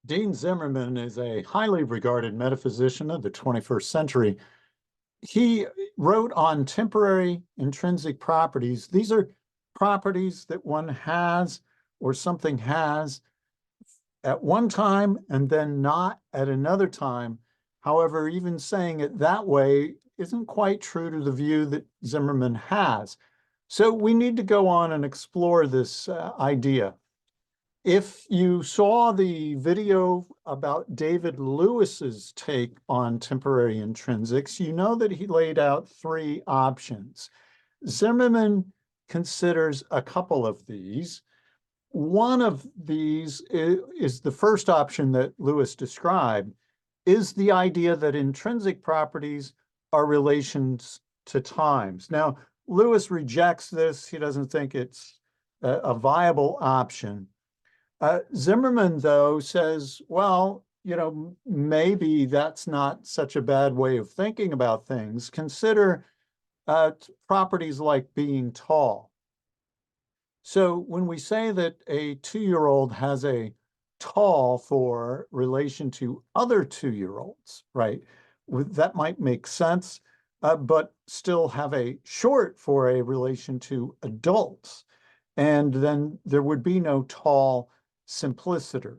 Dean Zimmerman is a highly regarded metaphysician of the 21st century. He wrote on temporary intrinsic properties. These are properties that one has or something has at one time and then not at another time. However, even saying it that way isn't quite true to the view that Zimmerman has. So we need to go on and explore this idea. If you saw the video about David Lewis's take on temporary intrinsics, you know that he laid out three options. Zimmerman considers a couple of these. One of these is the first option that Lewis described, is the idea that intrinsic properties are relations to times. Now, Lewis rejects this. He doesn't think it's a viable option. Zimmerman, though, says, well, maybe that's not such a bad way of thinking about things. Consider properties like being tall. So when we say that a 2-year-old has a tall for relation to other 2-year-olds, right? That might make sense, but still have a short for a relation to adults. And then there would be no tall simpliciter.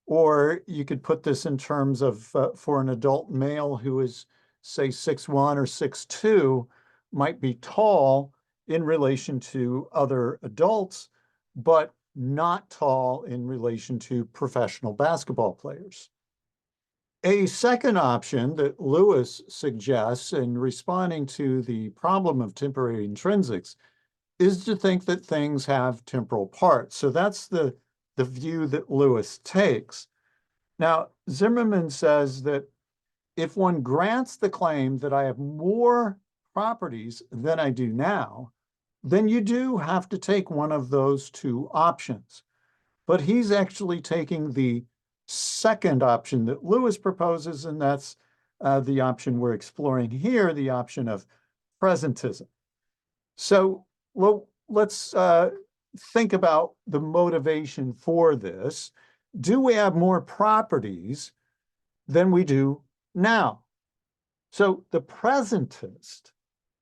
Or you could put this in terms of for an adult male who is, say, 6'1" or 6'2", might be tall in relation to other adults, but not tall in relation to professional basketball players. A second option that Lewis suggests in responding to the problem of temporary intrinsics is to think that things have temporal parts. So that's the view that Lewis takes. Now, Zimmerman says that if one grants the claim that I have more properties than I do now, then you do have to take one of those two options. But he's actually taking the second option that Lewis proposes, and that's the option we're exploring here, the option of presentism. So, well, let's think about the motivation for this. Do we have more properties than we do now? So the presentist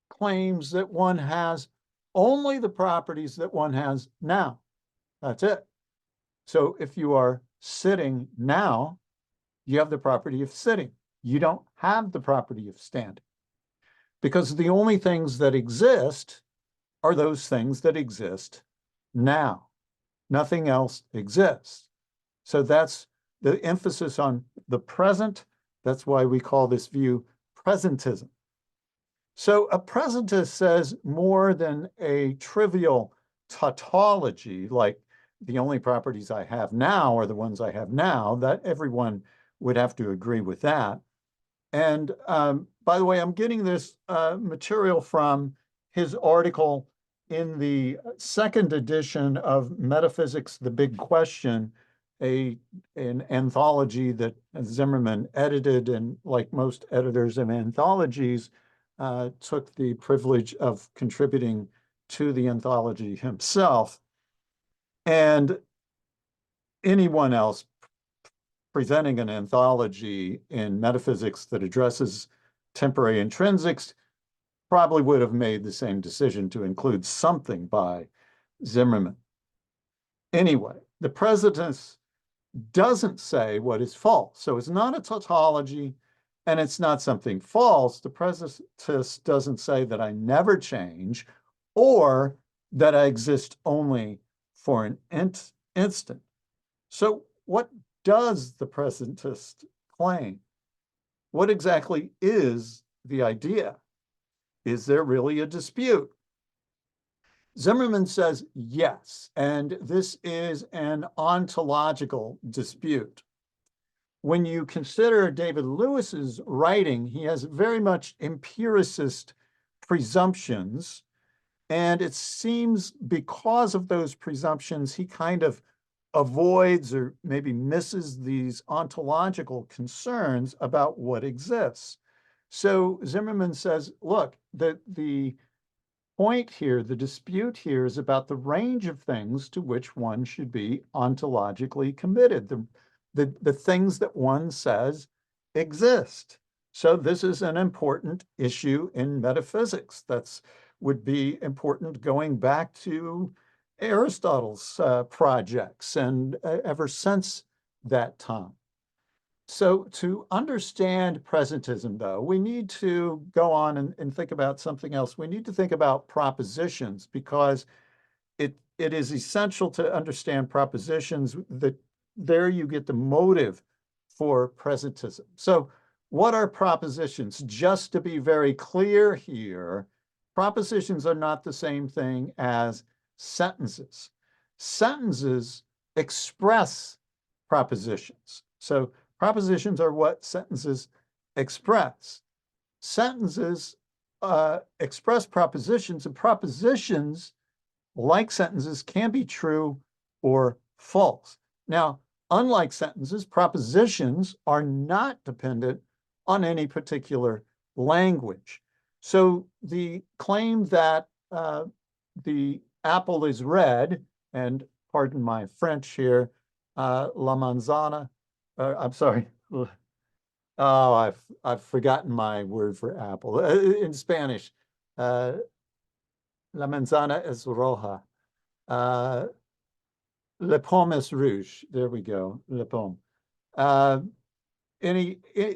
claims that one has only the properties that one has now. That's it. So if you are sitting now, you have the property of sitting. You don't have the property of standing, because the only things that exist are those things that exist now. Nothing else exists. So that's the emphasis on the present. That's why we call this view presentism. So a presentist says more than a trivial tautology, like the only properties I have now are the ones I have now, that everyone would have to agree with that. And by the way, I'm getting this material from his article in the second edition of Metaphysics, The Big Question, an anthology that Zimmerman edited, and like most editors of anthologies, took the privilege of contributing to the anthology himself. And anyone else presenting an anthology in metaphysics that addresses temporary intrinsics probably would have made the same decision to include something by Zimmerman. Anyway, the presentist doesn't say what is false. So it's not a tautology, and it's not something false. The presentist doesn't say that I never change or that I exist only for an instant. So what does the presentist claim? What exactly is the idea? Is there really a dispute? Zimmerman says yes, and this is an ontological dispute. When you consider David Lewis's writing, he has very much empiricist presumptions, and it seems because of those presumptions, he kind of avoids or maybe misses these ontological concerns about what exists. So Zimmerman says, look, the point here, the dispute here is about the range of things to which one should be ontologically committed, the things that one says exist. So this is an important issue in metaphysics. That's would be important going back to Aristotle's projects and ever since that time. So to understand presentism, though, we need to go on and think about something else. We need to think about propositions because it is essential to understand propositions that there you get the motive for presentism. So what are propositions? Just to be very clear here, propositions are not the same thing as sentences. Sentences express propositions. So propositions are what sentences express. Sentences express propositions, and propositions, like sentences, can be true or false. Now, unlike sentences, propositions are not dependent on any particular language. So the claim that the apple is red, and pardon my French here, la manzana, I'm sorry. Oh, I've forgotten my word for apple. In Spanish, la manzana es roja. Le pomme es rouge. There we go. Le pomme.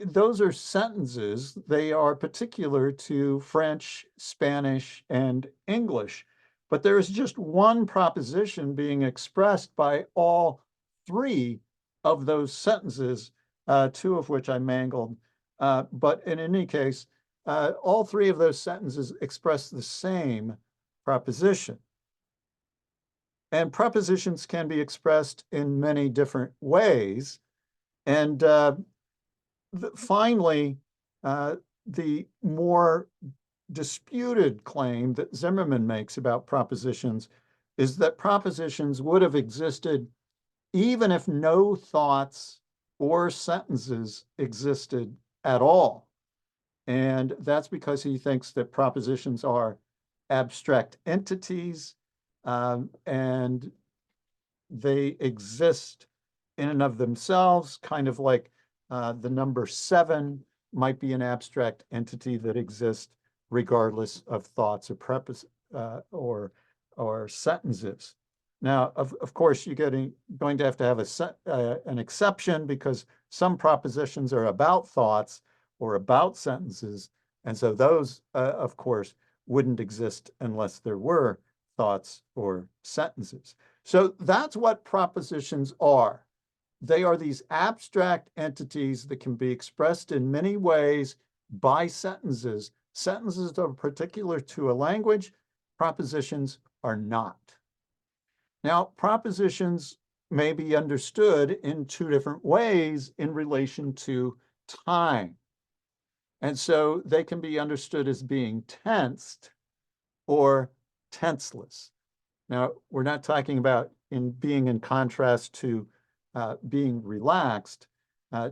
Those are sentences. They are particular to French, Spanish, and English. But there is just one proposition being expressed by all three of those sentences, two of which I mangled. But in any case, all three of those sentences express the same proposition. And propositions can be expressed in many different ways. And finally, the more disputed claim that Zimmerman makes about propositions is that propositions would have existed even if no thoughts or sentences existed at all. And that's because he thinks that propositions are abstract entities, and they exist in and of themselves, kind of like the number 7 might be an abstract entity that exists regardless of thoughts or sentences. Now, of course, you're going to have an exception because some propositions are about thoughts or about sentences, and so those, of course, wouldn't exist unless there were thoughts or sentences. So that's what propositions are. They are these abstract entities that can be expressed in many ways by sentences. Sentences are particular to a language. Propositions are not. Now, propositions may be understood in two different ways in relation to time. And so they can be understood as being tensed or tenseless. Now, we're not talking about being in contrast to being relaxed.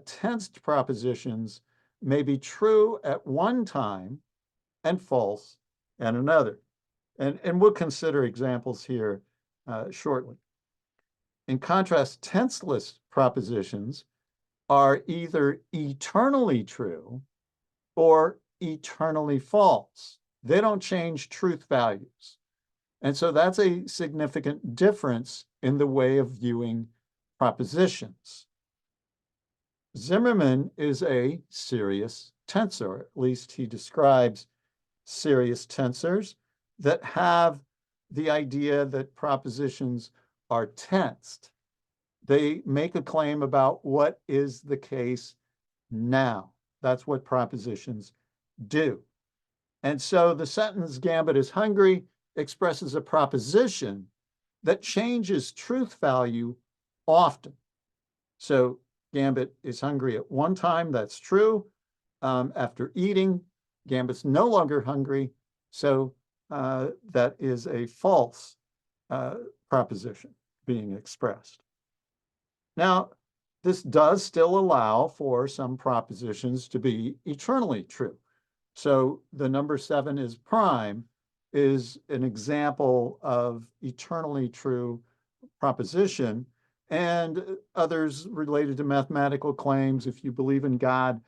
Tensed propositions may be true at one time and false at another. And we'll consider examples here shortly. In contrast, tenseless propositions are either eternally true or eternally false. They don't change truth values. And so that's a significant difference in the way of viewing propositions. Zimmerman is a serious tensor. At least he describes serious tensors that have the idea that propositions are tensed. They make a claim about what is the case now. That's what propositions do. And so the sentence Gambit is hungry expresses a proposition that changes truth value often. So Gambit is hungry at one time, that's true. After eating, Gambit's no longer hungry, so that is a false proposition being expressed. Now, this does still allow for some propositions to be eternally true. So the number 7 is prime is an example of eternally true proposition, and others related to mathematical claims. If you believe in God,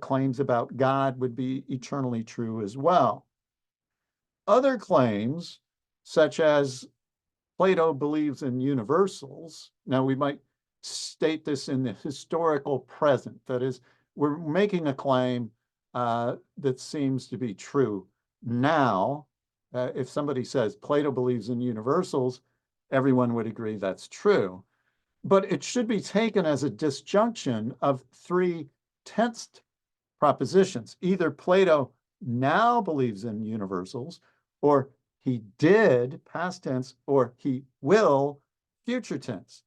claims about God would be eternally true as well. Other claims, such as Plato believes in universals. Now, we might state this in the historical present. That is, we're making a claim that seems to be true now. If somebody says Plato believes in universals, everyone would agree that's true. But it should be taken as a disjunction of three tensed propositions. Either Plato now believes in universals, or he did, past tense, or he will, future tense.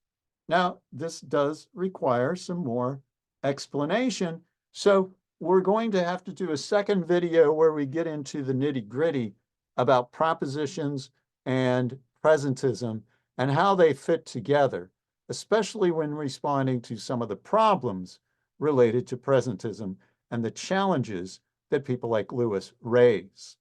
Now, this does require some more explanation. So we're going to have to do a second video where we get into the nitty-gritty about propositions and presentism and how they fit together, especially when responding to some of the problems related to presentism and the challenges that people like Lewis raise.